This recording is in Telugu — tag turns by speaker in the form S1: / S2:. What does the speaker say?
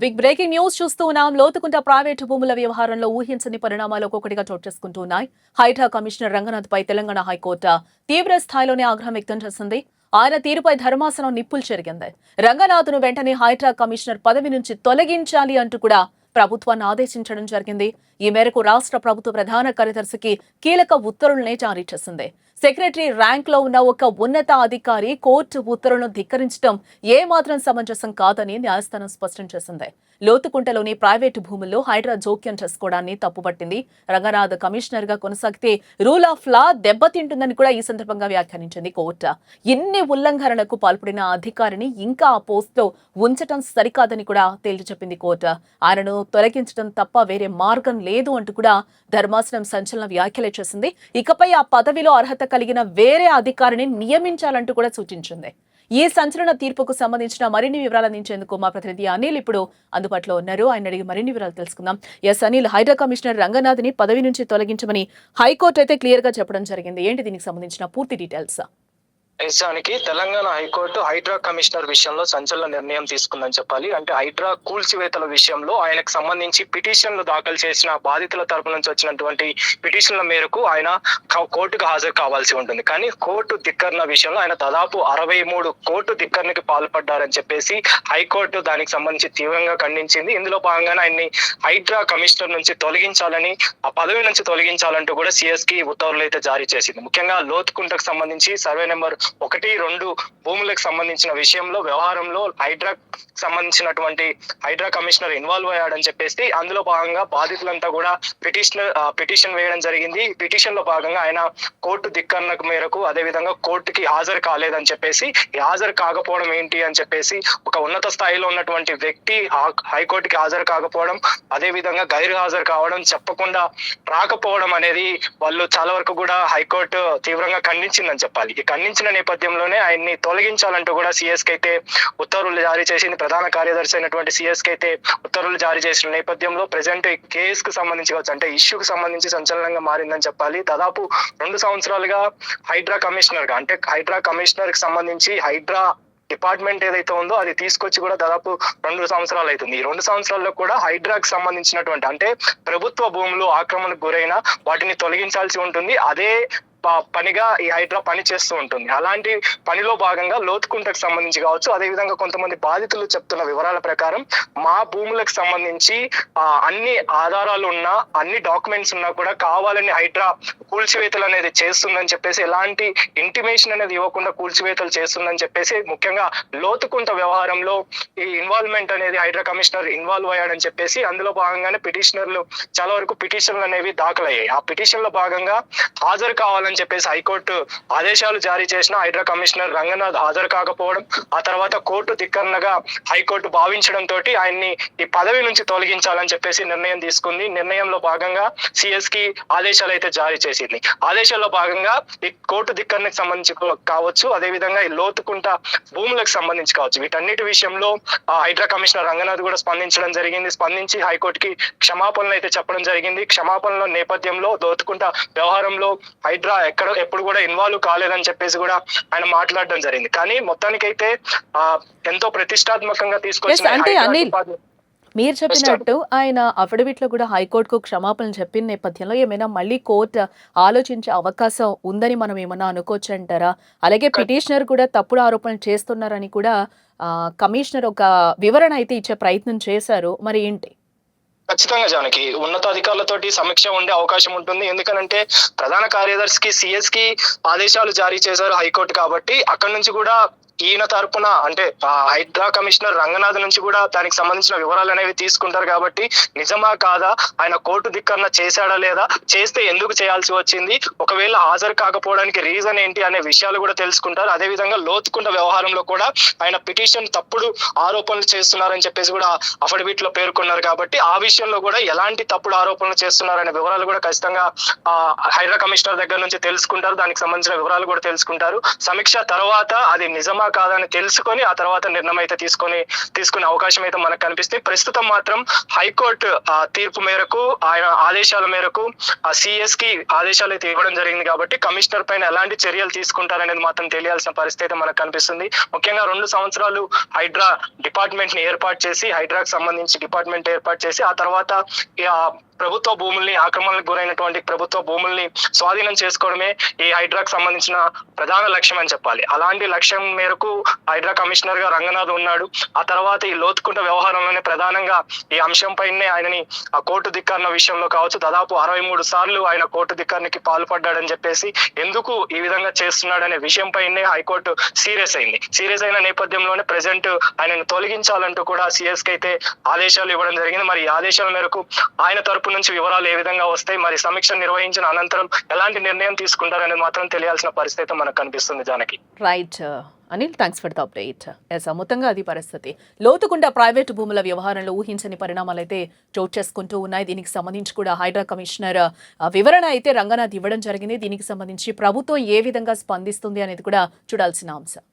S1: బిగ్ బ్రేకింగ్ న్యూస్ చూస్తూ ఉన్నాం. లోతుకుంట ప్రైవేటు భూముల వ్యవహారంలో ఊహించని పరిణామాలు ఒక్కొక్కటిగా చోటు చేసుకుంటూ ఉన్నాయి. హైడ్రా కమిషనర్ రంగనాథ్ పై తెలంగాణ హైకోర్టు తీవ్ర స్థాయిలోనే ఆగ్రహం వ్యక్తం చేసింది. ఆయన తీరుపై ధర్మాసనం నిప్పులు చెరిగింది. రంగనాథ్ను వెంటనే హైడ్రా కమిషనర్ పదవి నుంచి తొలగించాలి అంటూ కూడా ప్రభుత్వాన్ని ఆదేశించడం జరిగింది. ఈ మేరకు రాష్ట్ర ప్రభుత్వ ప్రధాన కార్యదర్శికి కీలక ఉత్తర్వులనే జారీ చేసింది. సెక్రటరీ ర్యాంక్ లో ఉన్న ఒక ఉన్నత అధికారి కోర్టు ఉత్తర్వులను ధిక్కరించడం ఏమాత్రం సమంజసం కాదని న్యాయస్థానం స్పష్టం చేసింది. లోతుకుంటలోని ప్రైవేటు భూముల్లో హైడ్రా జోక్యం చేసుకోవడాన్ని తప్పుపట్టింది. రంగనాథ్ కమిషనర్ గా కొనసాగితే రూల్ ఆఫ్ లా దెబ్బతింటుందని కూడా ఈ సందర్భంగా వ్యాఖ్యానించింది కోర్టు. ఇన్ని ఉల్లంఘనలకు పాల్పడిన అధికారిని ఇంకా ఆ పోస్టులో ఉంచడం సరికాదని కూడా తేల్చి చెప్పింది కోర్టు. ఆయనను తొలగించడం తప్ప వేరే మార్గం లేదు అంటూ కూడా ధర్మాసనం సంచలన వ్యాఖ్యలు చేసింది. ఇకపై ఆ పదవిలో అర్హత కలిగిన వేరే అధికారిని నియమించాలంటూ కూడా సూచించింది. ఈ సంచలన తీర్పుకు సంబంధించిన మరిన్ని వివరాలు అందించేందుకు మా ప్రతినిధి అనిల్ ఇప్పుడు అందుబాటులో ఉన్నారు. ఆయన అడిగి మరిన్ని వివరాలు తెలుసుకుందాం. ఎస్ అనిల్, హైడ్రా కమిషనర్ రంగనాథ్ ని పదవి నుంచి తొలగించమని హైకోర్టు అయితే క్లియర్ గా చెప్పడం జరిగింది. ఏంటి దీనికి సంబంధించిన పూర్తి డీటెయిల్స్?
S2: నిజానికి తెలంగాణ హైకోర్టు హైడ్రా కమిషనర్ విషయంలో సంచలన నిర్ణయం తీసుకుందని చెప్పాలి. అంటే హైడ్రా కూల్చివేతల విషయంలో ఆయనకు సంబంధించి పిటిషన్లు దాఖలు చేసిన బాధితుల తరపు నుంచి వచ్చినటువంటి పిటిషన్ల మేరకు ఆయన కోర్టుకు హాజరు కావాల్సి ఉంటుంది. కానీ కోర్టు ధిక్కరణ విషయంలో ఆయన దాదాపు 63 కోర్టు ధిక్కరణకి పాల్పడ్డారని చెప్పేసి హైకోర్టు దానికి సంబంధించి తీవ్రంగా ఖండించింది. ఇందులో భాగంగానే ఆయన్ని హైడ్రా కమిషనర్ నుంచి తొలగించాలని, ఆ పదవి నుంచి తొలగించాలంటూ కూడా సిఎస్ కి ఉత్తర్వులు అయితే జారీ చేసింది. ముఖ్యంగా లోతుకుంటకు సంబంధించి సర్వే నెంబర్ 1, 2 భూములకు సంబంధించిన విషయంలో వ్యవహారంలో హైడ్రా సంబంధించినటువంటి హైడ్రా కమిషనర్ ఇన్వాల్వ్ అయ్యాడని చెప్పేసి అందులో భాగంగా బాధితులంతా కూడా పిటిషన్ వేయడం జరిగింది. పిటిషన్ లో భాగంగా ఆయన కోర్టు ధిక్కరణకు మేరకు అదేవిధంగా కోర్టుకి హాజరు కాలేదని చెప్పేసి, హాజరు కాకపోవడం ఏంటి అని చెప్పేసి ఒక ఉన్నత స్థాయిలో ఉన్నటువంటి వ్యక్తి హైకోర్టుకి హాజరు కాకపోవడం, అదే విధంగా గైరు హాజరు కావడం, చెప్పకుండా రాకపోవడం అనేది వాళ్ళు చాలా వరకు కూడా హైకోర్టు తీవ్రంగా ఖండించిందని చెప్పాలి. ఈ ఖండించిన నేపథ్యంలోనే ఆయన్ని తొలగించాలంటూ కూడా సిఎస్ కి అయితే ఉత్తర్వులు జారీ చేసింది. ప్రధాన కార్యదర్శి అయినటువంటి సిఎస్ కి అయితే ఉత్తర్వులు జారీ చేసిన నేపథ్యంలో ప్రెసెంట్ కేసు కు సంబంధించి కావచ్చు, అంటే ఇష్యూకి సంబంధించి సంచలనంగా మారిందని చెప్పాలి. దాదాపు 2 సంవత్సరాలుగా హైడ్రా కమిషనర్ గా, అంటే హైడ్రా కమిషనర్ కి సంబంధించి హైడ్రా డిపార్ట్మెంట్ ఏదైతే ఉందో అది తీసుకొచ్చి కూడా దాదాపు 2 సంవత్సరాలు అవుతుంది. ఈ 2 సంవత్సరాల్లో కూడా హైడ్రాకి సంబంధించినటువంటి, అంటే ప్రభుత్వ భూములు ఆక్రమణకు గురైన వాటిని తొలగించాల్సి ఉంటుంది. అదే పనిగా ఈ హైడ్రా పని చేస్తూ ఉంటుంది. అలాంటి పనిలో భాగంగా లోతుకుంటకు సంబంధించి కావచ్చు, అదేవిధంగా కొంతమంది బాధితులు చెప్తున్న వివరాల ప్రకారం మా భూములకు సంబంధించి అన్ని ఆధారాలు ఉన్నా, అన్ని డాక్యుమెంట్స్ ఉన్నా కూడా కావాలని హైడ్రా కూల్చివేతలు అనేది చేస్తుందని చెప్పేసి, ఎలాంటి ఇంటిమేషన్ అనేది ఇవ్వకుండా కూల్చివేతలు చేస్తుందని చెప్పేసి, ముఖ్యంగా లోతుకుంట వ్యవహారంలో ఈ ఇన్వాల్వ్మెంట్ అనేది హైడ్రా కమిషనర్ ఇన్వాల్వ్ అయ్యాడని చెప్పేసి అందులో భాగంగానే పిటిషనర్లు చాలా వరకు పిటిషన్లు అనేవి దాఖలయ్యాయి. ఆ పిటిషన్ లో భాగంగా హాజరు కావాలని చెప్పేసి హైకోర్టు ఆదేశాలు జారీ చేసిన హైడ్రా కమిషనర్ రంగనాథ్ హాజరు కాకపోవడం, ఆ తర్వాత కోర్టు ధిక్కరణగా హైకోర్టు భావించడంతో ఆయన్ని ఈ పదవి నుంచి తొలగించాలని చెప్పేసి నిర్ణయం తీసుకుంది. నిర్ణయంలో భాగంగా సిఎస్ కి ఆదేశాలు అయితే జారీ చేసింది. ఆదేశాల్లో భాగంగా ఈ కోర్టు ధిక్కరణకు సంబంధించి కావచ్చు, అదేవిధంగా ఈ లోతుకుంట భూములకు సంబంధించి కావచ్చు, వీటన్నిటి విషయంలో హైడ్రా కమిషనర్ రంగనాథ్ కూడా స్పందించడం జరిగింది. స్పందించి హైకోర్టుకి క్షమాపణలు అయితే చెప్పడం జరిగింది. క్షమాపణల నేపథ్యంలో లోతుకుంట వ్యవహారంలో హైడ్రా ఎప్పుడు కూడా ఇన్వాల్వ్ కాలేదని చెప్పేసి కూడా ఆయన మాట్లాడడం జరిగింది. కానీ మొత్తానికైతే ఎంతో ప్రతిష్టాత్మకంగా తీసుకొచ్చిన,
S1: మీరు చెప్పినట్టు ఆయన అఫిడవిట్ లో కూడా హైకోర్టుకు క్షమాపణలు చెప్పిన నేపథ్యంలో ఏమైనా మళ్ళీ కోర్టు ఆలోచించే అవకాశం ఉందని మనం ఏమన్నా అనుకోవచ్చు అంటారా? అలాగే పిటిషనర్ కూడా తప్పుడు ఆరోపణలు చేస్తున్నారని కూడా కమిషనర్ ఒక వివరణ అయితే ఇచ్చే ప్రయత్నం చేశారు. మరి ఏంటి?
S2: ఖచ్చితంగా జానకి ఉన్నతాధికారులతోటి సమీక్ష ఉండే అవకాశం ఉంటుంది. ఎందుకనంటే ప్రధాన కార్యదర్శికి సిఎస్ కి ఆదేశాలు జారీ చేశారు హైకోర్టు కాబట్టి, అక్కడి నుంచి కూడా ఈయన తరపున, అంటే హైడ్రా కమిషనర్ రంగనాథ్ నుంచి కూడా దానికి సంబంధించిన వివరాలు అనేవి తీసుకుంటారు. కాబట్టి నిజమా కాదా, ఆయన కోర్టు ధిక్కరణ చేశాడా లేదా, చేస్తే ఎందుకు చేయాల్సి వచ్చింది, ఒకవేళ హాజరు కాకపోవడానికి రీజన్ ఏంటి అనే విషయాలు కూడా తెలుసుకుంటారు. అదేవిధంగా లోతుకుంట వ్యవహారంలో కూడా ఆయన పిటిషన్ తప్పుడు ఆరోపణలు చేస్తున్నారని చెప్పేసి కూడా అఫిడవిట్ లో పేర్కొన్నారు. కాబట్టి ఆ విషయంలో కూడా ఎలాంటి తప్పుడు ఆరోపణలు చేస్తున్నారనే వివరాలు కూడా ఖచ్చితంగా హైడ్రా కమిషనర్ దగ్గర నుంచి తెలుసుకుంటారు. దానికి సంబంధించిన వివరాలు కూడా తెలుసుకుంటారు. సమీక్ష తర్వాత అది నిజమా కాదా అని తెలుసుకొని ఆ తర్వాత నిర్ణయం అయితే తీసుకునే అవకాశం అయితే మనకు కనిపిస్తుంది. ప్రస్తుతం మాత్రం హైకోర్టు తీర్పు మేరకు ఆయన ఆదేశాల మేరకు సిఎస్ కి ఆదేశాలు అయితే ఇవ్వడం జరిగింది కాబట్టి కమిషనర్ పైన ఎలాంటి చర్యలు తీసుకుంటారనేది మాత్రం తెలియాల్సిన పరిస్థితి అయితే మనకు కనిపిస్తుంది. ముఖ్యంగా 2 సంవత్సరాలు హైడ్రా డిపార్ట్మెంట్ ని ఏర్పాటు చేసి హైడ్రాకు సంబంధించి డిపార్ట్మెంట్ ఏర్పాటు చేసి ఆ తర్వాత ప్రభుత్వ భూముల్ని ఆక్రమణలకు గురైనటువంటి ప్రభుత్వ భూముల్ని స్వాధీనం చేసుకోవడమే ఈ హైడ్రాకు సంబంధించిన ప్రధాన లక్ష్యం అని చెప్పాలి. అలాంటి లక్ష్యం మేరకు హైడ్రా కమిషనర్ గా రంగనాథ్ ఉన్నాడు. ఆ తర్వాత ఈ లోతుకుంట వ్యవహారంలోనే ప్రధానంగా ఈ అంశంపైనే ఆయనని ఆ కోర్టు ధిక్కరణ విషయంలో కావచ్చు దాదాపు 63 సార్లు ఆయన కోర్టు ధిక్కరణకి పాల్పడ్డాడని చెప్పేసి ఎందుకు ఈ విధంగా చేస్తున్నాడనే విషయంపైనే హైకోర్టు సీరియస్ అయిన నేపథ్యంలోనే ప్రెసెంట్ ఆయనను తొలగించాలంటూ కూడా సిఎస్ కి అయితే ఆదేశాలు ఇవ్వడం జరిగింది. మరి ఈ ఆదేశాల మేరకు ఆయన తరపు నుంచి వివరాలు ఏ విధంగా వస్తాయి, మరి సమీక్ష నిర్వహించిన అనంతరం ఎలాంటి నిర్ణయం తీసుకుంటారనేది మాత్రం తెలియాల్సిన పరిస్థితి మనకు కనిపిస్తుంది. Janaki.
S1: Right Anil, thanks for the update. మొత్తంగా అది పరిస్థితి. లోతుకుంట ప్రైవేటు భూముల వ్యవహారంలో ఊహించని పరిణామాలు అయితే చోటు చేసుకుంటూ ఉన్నాయి. దీనికి సంబంధించి కూడా హైడ్రా కమిషనర్ వివరణ అయితే రంగనాథ్ ఇవ్వడం జరిగింది. దీనికి సంబంధించి ప్రభుత్వం ఏ విధంగా స్పందిస్తుంది అనేది కూడా చూడాల్సిన అంశం.